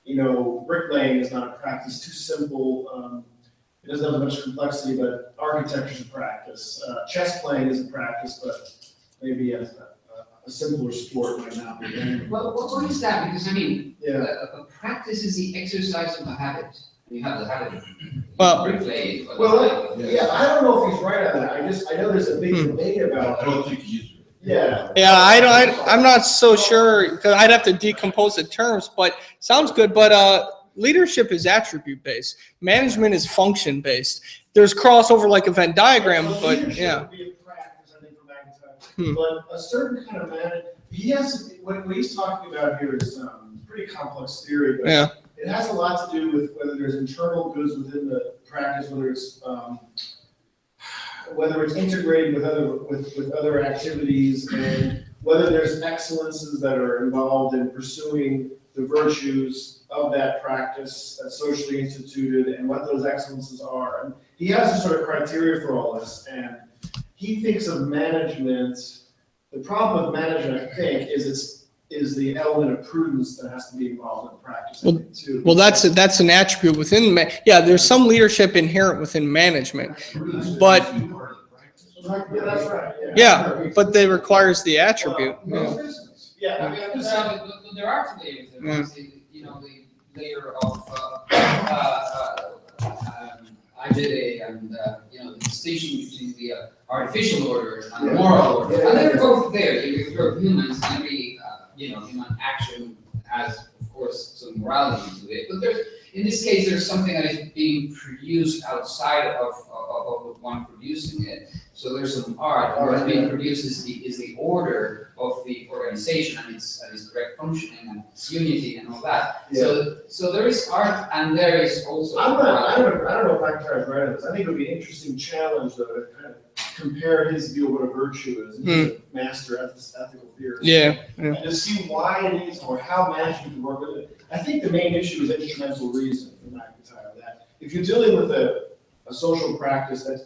you know, bricklaying is not a practice, too simple. It doesn't have much complexity, but architecture is a practice. Chess playing is a practice, but maybe a simpler sport might not be.
Well, what is that? Because I mean,
Yeah.
a practice is the exercise of a habit. You have the habit.
Well,
bricklaying.
Well, yeah, I don't know if he's right on that. I know there's a big debate about.
I don't think he's.
Yeah.
Yeah, I'm not so sure, because I'd have to decompose the terms, but sounds good. But leadership is attribute based. Management is function based. There's crossover like a Venn diagram, but yeah.
Would be a practice, I think, for McIntyre. But a certain kind of what he's talking about here is pretty complex theory, but
Yeah.
it has a lot to do with whether there's internal goods within the practice, whether it's integrated with other activities, and whether there's excellences that are involved in pursuing the virtues of that practice that's socially instituted, and what those excellences are. And he has a sort of criteria for all this, and he thinks of management. The problem with management, I think, is the element of prudence that has to be involved in practice, I think, too.
Well, that's an attribute within. There's some leadership inherent within management, but
Yeah, that's right.
yeah, but it requires the attribute.
Well, yeah, I mean, I'm just saying.
But there are two layers. There's the, you know, the layer of agile and you know, the distinction between the artificial order and the moral order. And they're both there. You're humans, and every you know, human action has, of course, some morality to it. But in this case, there's something that is being produced outside of the one producing it. So there's some art, and what's being produced is the order of the organization and its correct functioning and its unity and all that.
Yeah.
So there is art, and there is also.
I don't know if McIntyre is right on this. I think it would be an interesting challenge, though, to kind of compare his view of what a virtue is. He's a master ethical theorist.
Yeah.
And to see why it is or how management can work with it. I think the main issue is instrumental reason for McIntyre. That if you're dealing with a social practice that's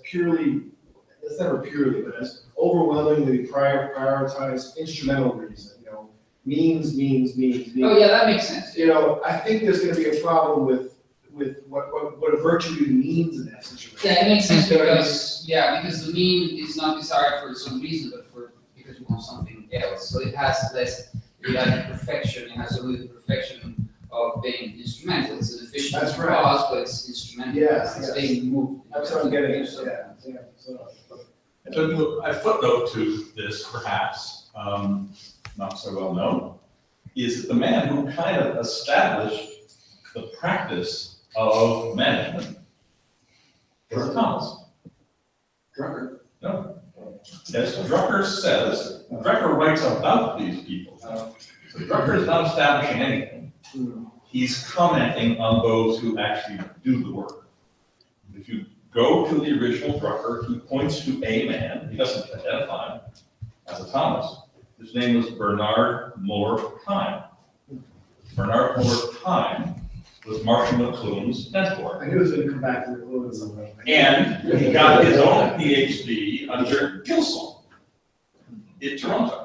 never purely, but as overwhelmingly prioritized instrumental reason, you know, means.
Oh yeah, that makes sense.
You know, I think there's going to be a problem with what a virtue means in that situation.
Yeah, it makes sense because the mean is not desired for some reason, but because you want something else. So it has perfection. It has only the perfection of being instrumental. It's an efficient cause, but it's instrumental. It's being moved.
That's what I'm getting at. Yeah.
So a footnote to this, perhaps, not so well known, is that the man who kind of established the practice of management was Thomas.
Drucker?
No. As Drucker says, Drucker writes about these people. So Drucker is not establishing anything. He's commenting on those who actually do the work. If you go to the original Drucker, he points to a man, he doesn't identify him as a Thomas. His name was Bernard Moore Time. Bernard Moore Time was Marshall McLuhan's mentor.
I knew it was going to come back to McLuhan someday.
And he got his own PhD under Gilson in Toronto.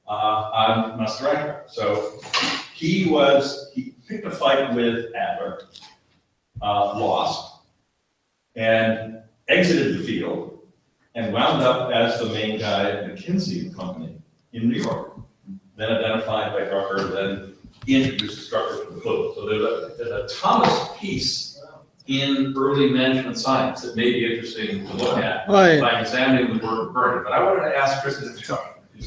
On Master. So he picked a fight with Adler, lost, and exited the field, and wound up as the main guy at McKinsey & Company in New York. Then identified by Drucker, then introduced Drucker to the club. So there's a Thomas piece in early management science that may be interesting to look at by examining the work of Bernie. But I wanted to ask Kristen if you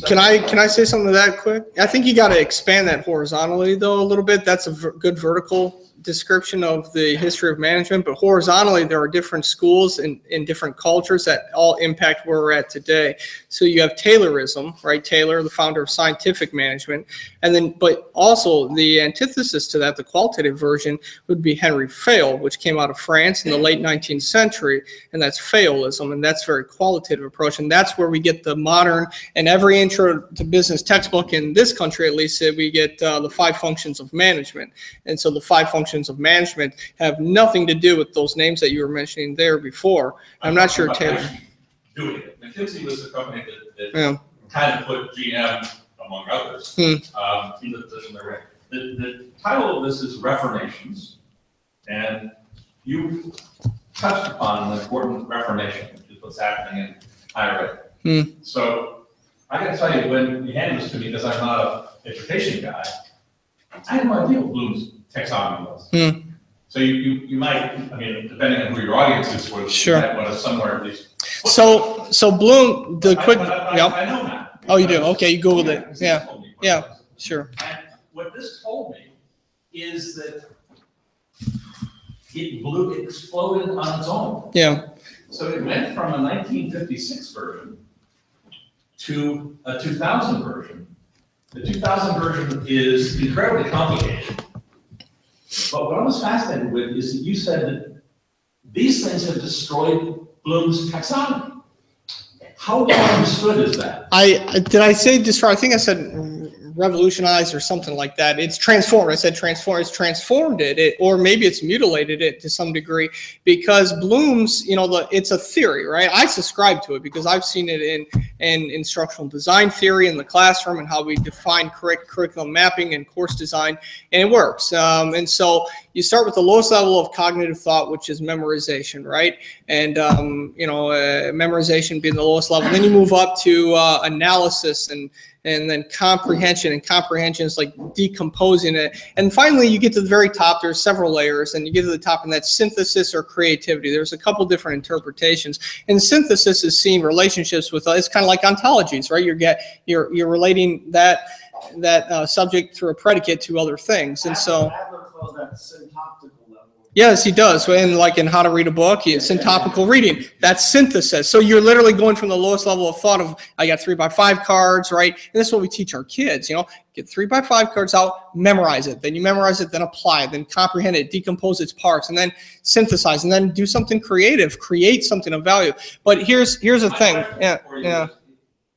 Can I say something to that quick? I think you got to expand that horizontally though a little bit. That's a good vertical description of the history of management, but horizontally there are different schools in different cultures that all impact where we're at today. So you have Taylorism, right? Taylor, the founder of scientific management, and then but also the antithesis to that, the qualitative version, would be Henry Fayol, which came out of France in the late 19th century, and that's Fayolism, and that's very qualitative approach, and that's where we get the modern, and every intro to business textbook in this country at least, we get the 5 functions of management, and so the 5 functions functions of management have nothing to do with those names that you were mentioning there before. I'm not sure Taylor.
Doing it. McKinsey was the company that kind of put GM, among others, in the position they're in. The title of this is Reformations, and you touched upon an important reformation, which is what's happening in higher ed. So I got to tell you, when you handed this to me, because I'm not an education guy, I had no idea what Bloom's taxonomy was. So you might, I mean, depending on who your audience is, you might want to somewhere at least.
So Bloom, the quick,
I know that.
Oh, you do? Okay, you Googled it. Yeah, sure.
And what this told me is that it exploded on its own.
Yeah.
So it went from a 1956 version to a 2000 version. The 2000 version is incredibly complicated. But what I was fascinated with is that you said that these things have destroyed Bloom's taxonomy. How well understood is that?
Did I say destroy? I think I said revolutionized or something like that. It's transformed. I said transformed. It's transformed it, or maybe it's mutilated it to some degree, because Bloom's, it's a theory, right? I subscribe to it because I've seen it in instructional design theory in the classroom and how we define correct curriculum mapping and course design, and it works. And so you start with the lowest level of cognitive thought, which is memorization, right? And memorization being the lowest level. Then you move up to analysis and then comprehension, and comprehension is like decomposing it. And finally, you get to the very top. There's several layers, and you get to the top, and that's synthesis or creativity. There's a couple different interpretations. And synthesis is seeing relationships with, it's kind of like ontologies, right? You're relating that subject through a predicate to other things. And so
Adler calls that syntactical level.
yes, he does. And like in How to Read a Book, syntactical reading. That's synthesis. So you're literally going from the lowest level of thought of, I got 3x5 cards, right? And that's what we teach our kids, get 3x5 cards out, memorize it. Then you memorize it, then apply it, then comprehend it, decompose its parts, and then synthesize, and then do something creative, create something of value. But here's the thing. Yeah.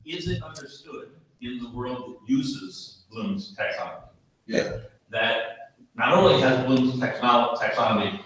Is it understood in the world that uses Bloom's taxonomy that not only has Bloom's taxonomy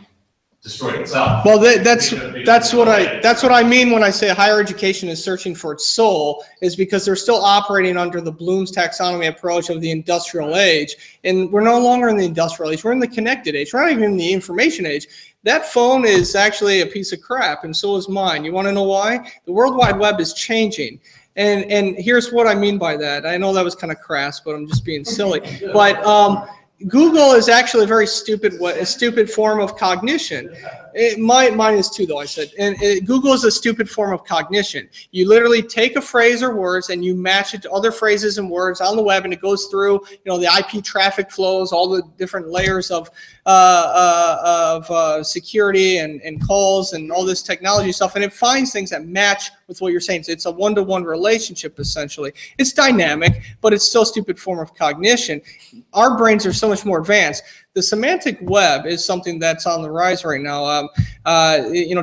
destroyed itself?
Well, that's what I mean when I say higher education is searching for its soul, is because they're still operating under the Bloom's taxonomy approach of the industrial age, and we're no longer in the industrial age. We're in the connected age. We're not even in the information age. That phone is actually a piece of crap, and so is mine. You want to know why? The World Wide Web is changing. And here's what I mean by that. I know that was kind of crass, but I'm just being silly. But Google is actually a very stupid form of cognition. Mine is too, though, I said. And Google is a stupid form of cognition. You literally take a phrase or words and you match it to other phrases and words on the web, and it goes through, the IP traffic flows, all the different layers of security and calls and all this technology stuff, and it finds things that match with what you're saying. So it's a one-to-one relationship, essentially. It's dynamic, but it's still a stupid form of cognition. Our brains are so much more advanced. The semantic web is something that's on the rise right now.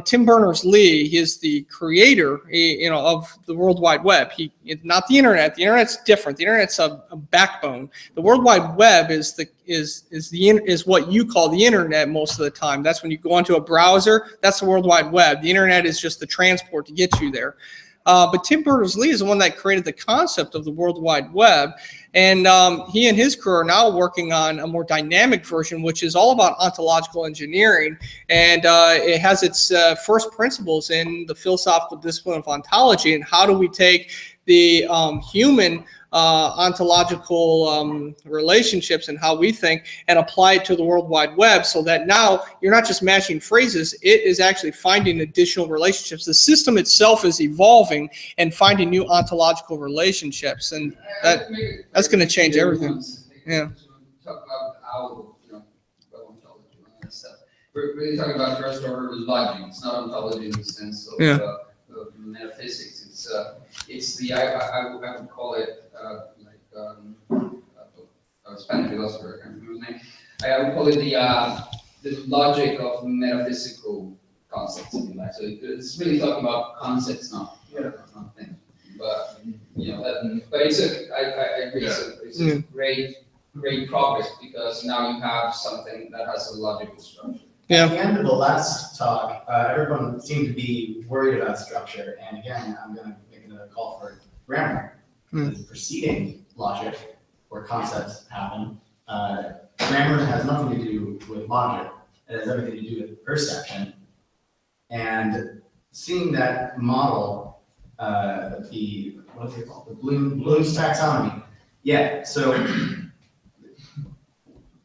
Tim Berners-Lee, he is the creator, of the World Wide Web. Not the internet. The internet's different. The internet's a backbone. The World Wide Web is what you call the internet most of the time. That's when you go onto a browser. That's the World Wide Web. The internet is just the transport to get you there. But Tim Berners-Lee is the one that created the concept of the World Wide Web. And he and his crew are now working on a more dynamic version, which is all about ontological engineering. And it has its first principles in the philosophical discipline of ontology. And how do we take the human ontological relationships and how we think and apply it to the World Wide Web, so that now you're not just matching phrases, it is actually finding additional relationships. The system itself is evolving and finding new ontological relationships, and that's going to change everything. Yeah.
Talk about how, ontology and that stuff. We're really talking about first order logic. It's not ontology in the sense of metaphysics. It's the I would call it a Spanish philosopher, I can't remember his name. I would call it the logic of metaphysical concepts. So it's really talking about concepts, not things. But but I agree. It's a great great progress because now you have something that has a logical structure.
Yeah.
At the end of the last talk, everyone seemed to be worried about structure, and again, I'm going to make another call for grammar. With preceding logic, where concepts happen, grammar has nothing to do with logic. It has everything to do with perception. And seeing that model, what's it called? The Bloom's taxonomy. Yeah, so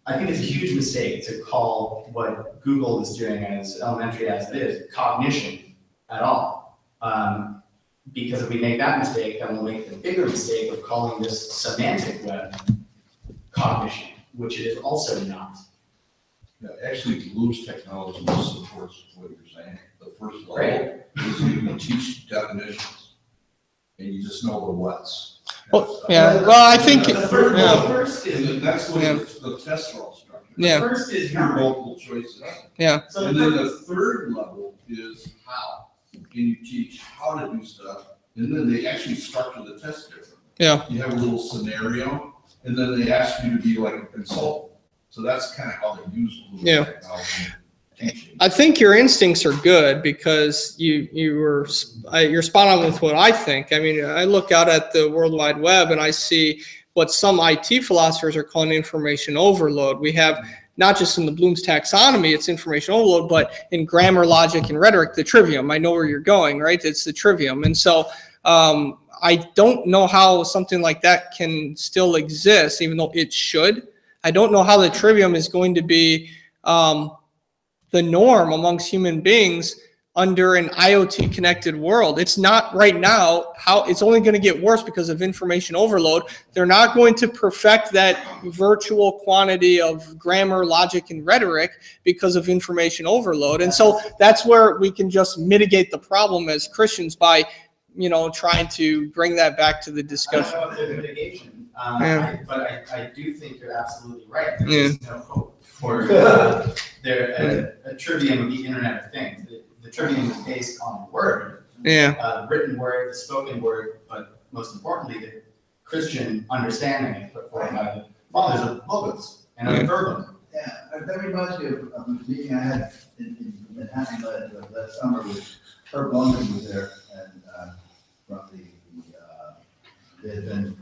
I think it's a huge mistake to call what Google is doing, as elementary as it is, cognition at all. Because if we make that mistake, then we'll make the bigger mistake of calling this semantic web cognition, which it is also not.
Yeah, actually, Bloom's technology supports what you're saying. The first level is you teach definitions, and you just know the what's.
Well, yeah. Well, I think
The first is
That's what the tests are all structured.
Yeah.
The first is
Your
how.
multiple choices.
Yeah.
So
And then the third level is how. And you teach how to do stuff, and then they actually structure the test differently.
Yeah.
You have a little scenario, and then they ask you to be like a consultant. So that's kind of how they use Bloom's technology in teaching.
I think your instincts are good because you're spot on with what I think. I mean, I look out at the World Wide Web and I see what some IT philosophers are calling information overload. We have not just in the Bloom's taxonomy, it's information overload, but in grammar, logic, and rhetoric, the trivium. I know where you're going, right? It's the trivium. And so I don't know how something like that can still exist, even though it should. I don't know how the trivium is going to be the norm amongst human beings under an IoT connected world. It's not right now. It's only going to get worse because of information overload. They're not going to perfect that virtual quantity of grammar, logic, and rhetoric because of information overload. And so that's where we can just mitigate the problem as Christians by, trying to bring that back to the discussion.
I don't know if there's mitigation, but I do think you're absolutely right. There is no hope for a trivium of the Internet of Things. The trivium is based on the word, written word, the spoken word, but most importantly, the Christian understanding is put forth by the fathers of Logos and of Verbum.
Yeah, that reminds me of a meeting I had in Manhattan last summer with Herb London was there, and from they had been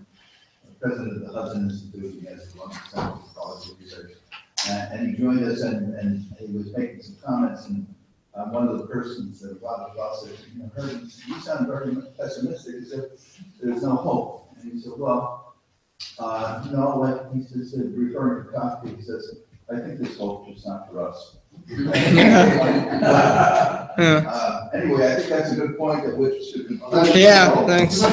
president of the Hudson Institute, he has a long time of College of Research, and he joined us, and he was making some comments, and one of the persons that brought the law said, Herb, you sound very pessimistic, he said, there's no hope. And he said, well, no, like he said, referring to Kafka, he says, I think there's hope, just not for us. Anyway, I think that's a good point at which should.
Yeah, thanks.